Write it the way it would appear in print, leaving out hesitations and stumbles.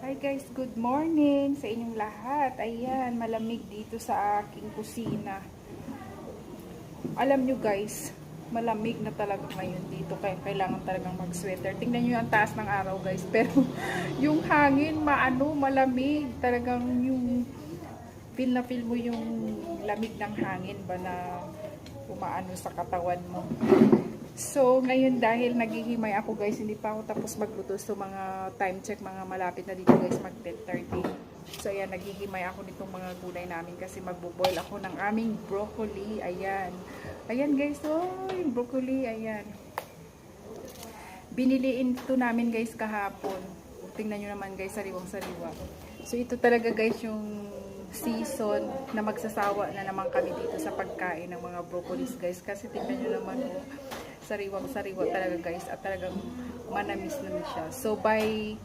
Hi guys, good morning sa inyong lahat. Ayan, malamig dito sa aking kusina. Alam nyo guys, malamig na talaga ngayon dito kaya kailangan talagang mag-sweater. Tingnan nyo ang taas ng araw guys, pero yung hangin malamig. Talagang yung feel na feel mo yung lamig ng hangin ba na umaano sa katawan mo. So, ngayon dahil naghihimay ako guys, hindi pa ako tapos magluto. So, mga time check, mga malapit na dito guys, mag 10:30. So, ayan, naghihimay ako nitong mga gulay namin kasi magbo-boil ako ng aming broccoli. Ayan. Ayan guys, oh, yung broccoli, ayan. Biniliin ito namin guys kahapon. Tingnan nyo naman guys, sariwang-sariwa. So, ito talaga guys yung season na magsasawa na naman kami dito sa pagkain ng mga broccolis guys. Kasi tingnan nyo naman, oh, sariwang-sariwa talaga guys at talagang manamis-namis siya. So by